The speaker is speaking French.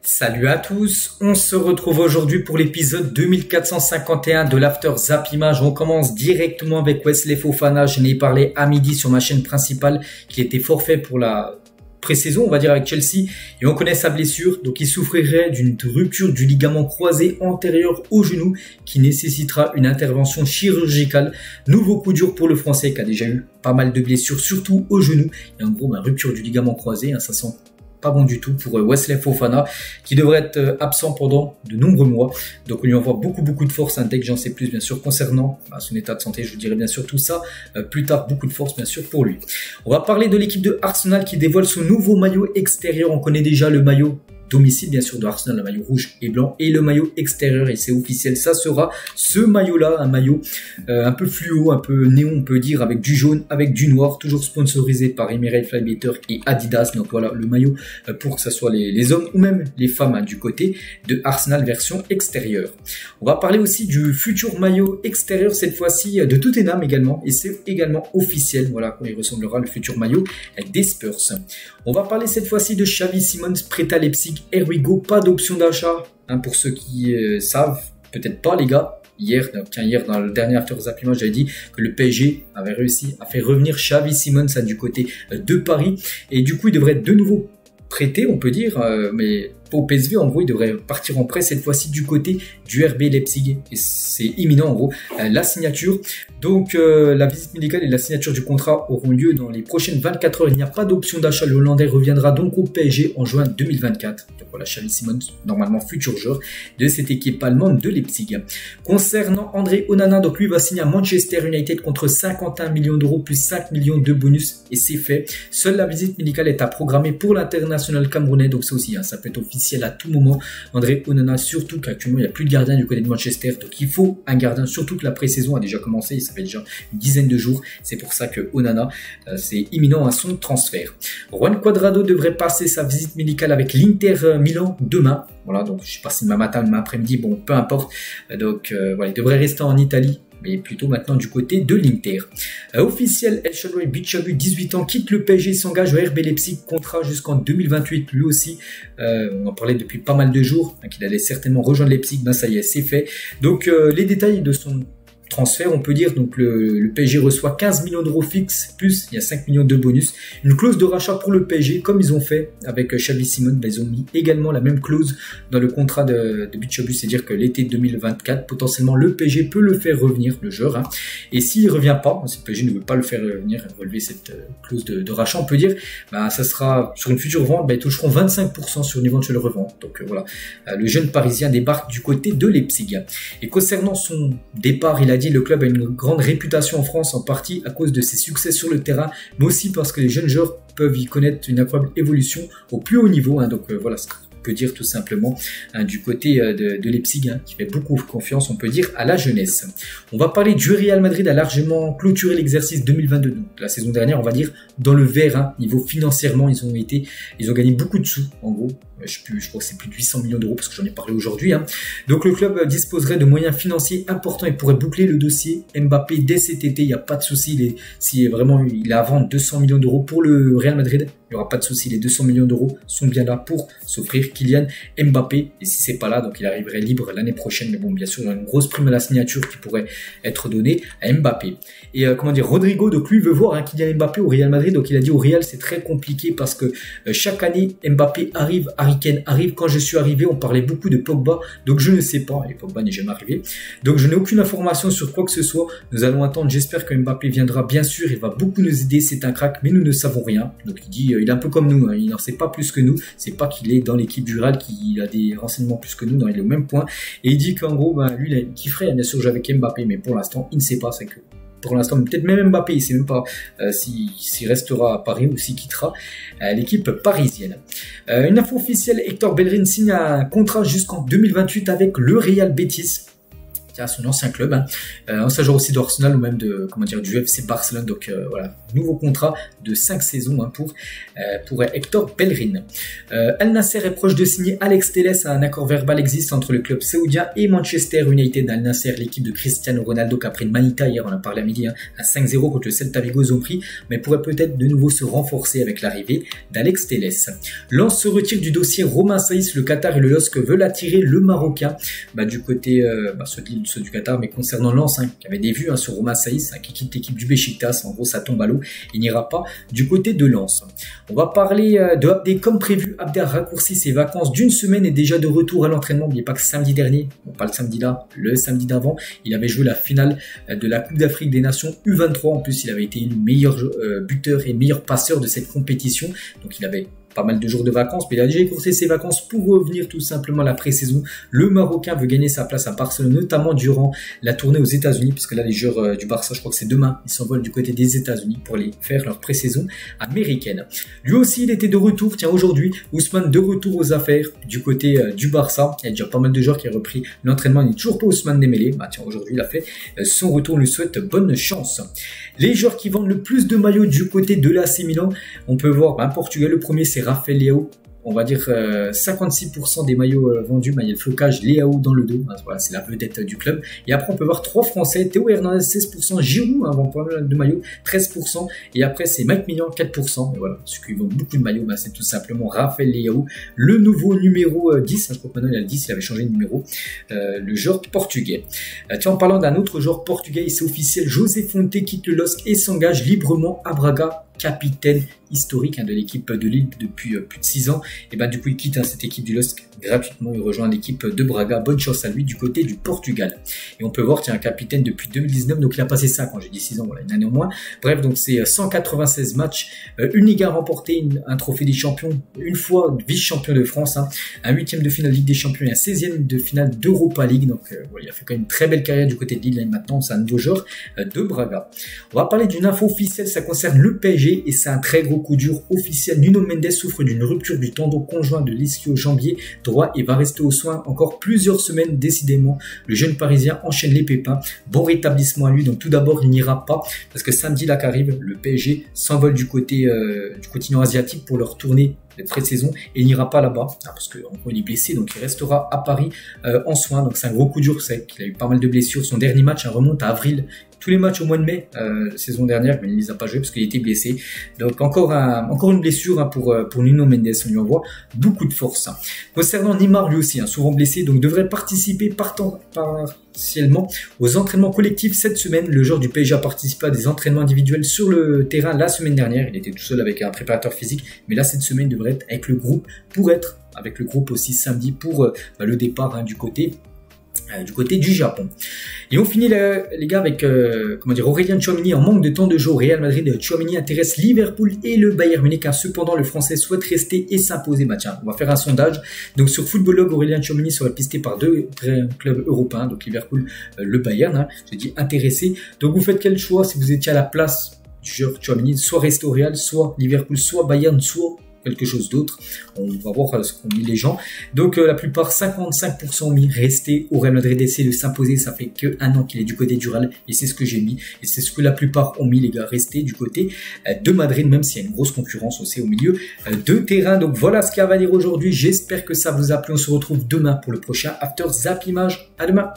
Salut à tous, on se retrouve aujourd'hui pour l'épisode 2451 de l'After Zap Image. On commence directement avec Wesley Fofana. Je n'ai parlé à midi sur ma chaîne principale qu'il était forfait pour la pré-saison, on va dire, avec Chelsea, et on connaît sa blessure. Donc il souffrirait d'une rupture du ligament croisé antérieur au genou qui nécessitera une intervention chirurgicale. Nouveau coup dur pour le Français qui a déjà eu pas mal de blessures, surtout au genou. Et en gros, rupture du ligament croisé, ça sent pas bon du tout pour Wesley Fofana qui devrait être absent pendant de nombreux mois. Donc on lui envoie beaucoup de force, dès que j'en sais plus bien sûr concernant son état de santé. Je vous dirai bien sûr tout ça plus tard. Beaucoup de force bien sûr pour lui. On va parler de l'équipe de Arsenal qui dévoile son nouveau maillot extérieur. On connaît déjà le maillot domicile bien sûr de Arsenal, le maillot rouge et blanc, et le maillot extérieur, et c'est officiel, ça sera ce maillot là, un maillot un peu fluo, un peu néon on peut dire, avec du jaune, avec du noir, toujours sponsorisé par Emirates Flybetter et Adidas. Donc voilà le maillot pour que ce soit les hommes ou même les femmes du côté de Arsenal version extérieure. On va parler aussi du futur maillot extérieur, cette fois-ci de Tottenham également, et c'est également officiel. Voilà quoi il ressemblera le futur maillot des Spurs. On va parler cette fois-ci de Xavi Simons prêt à Leipzig. Here we go, pas d'option d'achat pour ceux qui savent, peut-être pas les gars. Hier dans le dernier After Zap Image, j'avais dit que le PSG avait réussi à faire revenir Xavi Simons du côté de Paris, et du coup il devrait être de nouveau prêté, on peut dire, mais au PSV, en gros, il devrait partir en prêt cette fois-ci du côté du RB Leipzig. Et c'est imminent, en gros, la signature. Donc, la visite médicale et la signature du contrat auront lieu dans les prochaines 24 heures. Il n'y a pas d'option d'achat. Le Hollandais reviendra donc au PSG en juin 2024. Donc voilà, Xavi Simons, normalement futur joueur de cette équipe allemande de Leipzig. Concernant André Onana, donc lui va signer à Manchester United contre 51 millions d'euros plus 5 millions de bonus. Et c'est fait. Seule la visite médicale est à programmer pour l'international camerounais. Donc ça aussi, ça peut être officiel à tout moment. André Onana, surtout qu'actuellement il n'y a plus de gardien du côté de Manchester, donc il faut un gardien, surtout que la pré-saison a déjà commencé, ça fait déjà une dizaine de jours. C'est pour ça que Onana, c'est imminent à son transfert. Juan Cuadrado devrait passer sa visite médicale avec l'Inter Milan demain. Voilà, donc je sais pas si demain matin, demain après-midi, bon, peu importe. Donc voilà, il devrait rester en Italie, mais plutôt maintenant du côté de l'Inter. Officiel, El Shaarawy Bichabou, 18 ans, quitte le PSG, s'engage au RB Leipzig, contrat jusqu'en 2028, lui aussi. On en parlait depuis pas mal de jours, qu'il allait certainement rejoindre Leipzig. Ben ça y est, c'est fait. Donc les détails de son transfert, on peut dire, donc le PSG reçoit 15 millions d'euros fixes, plus il y a 5 millions de bonus, une clause de rachat pour le PSG, comme ils ont fait avec Xavi Simons. Ils ont mis également la même clause dans le contrat de Bichabou, c'est-à-dire que l'été 2024, potentiellement le PSG peut le faire revenir, le joueur, et s'il ne revient pas, si le PSG ne veut pas le faire revenir, relever cette clause de rachat, on peut dire, ça sera sur une future vente, ils toucheront 25% sur une éventuelle revente. Donc voilà, le jeune parisien débarque du côté de Leipzig. Et concernant son départ, il a dit: le club a une grande réputation en France, en partie à cause de ses succès sur le terrain, mais aussi parce que les jeunes joueurs peuvent y connaître une incroyable évolution au plus haut niveau. Donc voilà ce qu'on peut dire tout simplement du côté de Leipzig, qui fait beaucoup confiance, on peut dire, à la jeunesse. On va parler du Real Madrid, a largement clôturé l'exercice 2022, donc la saison dernière, on va dire, dans le vert, niveau financièrement, ils ont gagné beaucoup de sous, en gros. Je crois que c'est plus de 800 millions d'euros parce que j'en ai parlé aujourd'hui. Donc le club disposerait de moyens financiers importants et pourrait boucler le dossier Mbappé dès cet été. Il n'y a pas de souci. Si vraiment il a à vendre 200 millions d'euros pour le Real Madrid, il n'y aura pas de souci. Les 200 millions d'euros sont bien là pour s'offrir Kylian Mbappé. Et si c'est pas là, donc il arriverait libre l'année prochaine. Mais bon, bien sûr, il y a une grosse prime à la signature qui pourrait être donnée à Mbappé. Et Rodrigo, donc lui veut voir Kylian Mbappé au Real Madrid. Donc il a dit au Real, c'est très compliqué parce que chaque année Mbappé arrive, Harry Kane arrive. Quand je suis arrivé, on parlait beaucoup de Pogba, donc je ne sais pas, et Pogba n'est jamais arrivé, donc je n'ai aucune information sur quoi que ce soit. Nous allons attendre, j'espère que Mbappé viendra, bien sûr, il va beaucoup nous aider, c'est un crack, mais nous ne savons rien. Donc il dit, il est un peu comme nous, il n'en sait pas plus que nous, c'est pas qu'il est dans l'équipe du Real, qu'il a des renseignements plus que nous, non, il est au même point, et il dit qu'en gros, lui, il kifferait bien sûr jouer avec Mbappé, mais pour l'instant, il ne sait pas, c'est que pour l'instant, peut-être même Mbappé, il ne sait même pas s'il restera à Paris ou s'il quittera l'équipe parisienne. Une info officielle, Hector Bellerin signe un contrat jusqu'en 2028 avec le Real Betis. c'était à son ancien club, hein. Ancien joueur aussi d'Arsenal ou même de, du FC Barcelone. Donc voilà, nouveau contrat de 5 saisons, hein, pour Hector Bellerin. Al Nasser est proche de signer Alex Telles. Un accord verbal existe entre le club saoudien et Manchester United. Al Nasser, l'équipe de Cristiano Ronaldo, qui a pris une manita hier, on en a parlé à midi, hein, à 5-0 contre le Celta Vigo, ils ont pris, mais pourrait peut-être de nouveau se renforcer avec l'arrivée d'Alex Telles. Lens se retire du dossier Romain Saïs. Le Qatar et le LOSC veulent attirer le Marocain, du côté ceux du Qatar, mais concernant Lens, hein, qui avait des vues, hein, sur Romain Saïs, hein, qui quitte l'équipe du Beşiktaş. En gros, ça tombe à l'eau, il n'ira pas du côté de Lens. On va parler de Abdé. Comme prévu, Abdé a raccourci ses vacances d'une semaine et déjà de retour à l'entraînement. N'oubliez pas que samedi dernier, bon, pas le samedi là, le samedi d'avant, il avait joué la finale de la Coupe d'Afrique des Nations U23. En plus, il avait été élu meilleur buteur et meilleur passeur de cette compétition. Donc il avait pas mal de jours de vacances, mais il a déjà écourté ses vacances pour revenir tout simplement à la pré-saison. Le Marocain veut gagner sa place à Barcelone, notamment durant la tournée aux États-Unis, puisque là les joueurs du Barça, je crois que c'est demain, ils s'envolent du côté des États-Unis pour aller faire leur pré-saison américaine. Lui aussi, il était de retour. Tiens, aujourd'hui, Ousmane de retour aux affaires du côté du Barça. Il y a déjà pas mal de joueurs qui ont repris l'entraînement. Il n'est toujours pas Ousmane Dembélé. Tiens, aujourd'hui, il a fait son retour. On lui souhaite bonne chance. Les joueurs qui vendent le plus de maillots du côté de l'AC Milan, on peut voir Portugal. Le premier, c'est Rafael Leao. On va dire 56% des maillots vendus, il y a le flocage Leao dans le dos, voilà, c'est la vedette du club. Et après on peut voir 3 Français, Théo Hernandez 16%, Giroud vend pas mal de maillots 13%, et après c'est Mike Maignan 4%. Et voilà, ceux qui vendent beaucoup de maillots, c'est tout simplement Rafael Leao, le nouveau numéro 10, je crois que maintenant il a le 10, il avait changé de numéro, le joueur portugais. Tiens, en parlant d'un autre joueur portugais, c'est officiel, José Fonte quitte le LOSC et s'engage librement à Braga, capitaine historique, hein, de l'équipe de Lille depuis plus de 6 ans. Et du coup il quitte, hein, cette équipe du LOSC gratuitement, il rejoint l'équipe de Braga. Bonne chance à lui du côté du Portugal. Et on peut voir, tiens, un capitaine depuis 2019, donc il a passé ça quand j'ai dit 6 ans, voilà, une année au moins. Bref, donc c'est 196 matchs, une Ligue 1 remportée, un trophée des champions, une fois vice-champion de France, hein, un 8e de finale Ligue des Champions et un 16e de finale d'Europa League. Donc voilà, il a fait quand même une très belle carrière du côté de Lille. Et maintenant c'est un nouveau joueur de Braga. On va parler d'une info officielle, ça concerne le PSG et c'est un très gros coup dur officiel. Nuno Mendes souffre d'une rupture du tendon conjoint de l'ischio-jambier droit et va rester aux soins encore plusieurs semaines. Décidément, le jeune Parisien enchaîne les pépins. Bon rétablissement à lui. Donc tout d'abord, il n'ira pas parce que samedi là qu'arrive, le PSG s'envole du côté du continent asiatique pour leur tournée de pré-saison et il n'ira pas là-bas parce qu'il est blessé, donc il restera à Paris en soins. Donc c'est un gros coup dur, c'est qu'il a eu pas mal de blessures. Son dernier match remonte à avril. Tous les matchs au mois de mai, saison dernière, mais il ne les a pas joués parce qu'il était blessé. Donc encore une blessure, pour Nuno Mendes. On lui envoie beaucoup de force. Concernant Neymar, lui aussi, souvent blessé, donc devrait participer partiellement aux entraînements collectifs cette semaine. Le joueur du PSG a participé à des entraînements individuels sur le terrain la semaine dernière. Il était tout seul avec un préparateur physique, mais là cette semaine il devrait être avec le groupe pour être avec le groupe aussi samedi pour le départ du côté du Japon. Et on finit les gars avec Aurélien Tchouaméni en manque de temps de jeu au Real Madrid. Tchouaméni intéresse Liverpool et le Bayern Munich, car cependant le Français souhaite rester et s'imposer. Tiens, on va faire un sondage. Donc sur Footballlog, Aurélien Tchouaméni serait pisté par 2 clubs européens, donc Liverpool, le Bayern. Je dis intéressé. Donc vous faites quel choix si vous étiez à la place du joueur Tchouaméni, soit rester au Real, soit Liverpool, soit Bayern, soit quelque chose d'autre. On va voir ce qu'ont mis les gens. Donc la plupart, 55% ont mis rester au Real Madrid, essayer de s'imposer. Ça fait que 1 an qu'il est du côté du Real et c'est ce que j'ai mis et c'est ce que la plupart ont mis, les gars, rester du côté de Madrid, même s'il y a une grosse concurrence aussi au milieu de terrain. Donc voilà ce qu'il y a à dire aujourd'hui. J'espère que ça vous a plu. On se retrouve demain pour le prochain After Zap Image. À demain.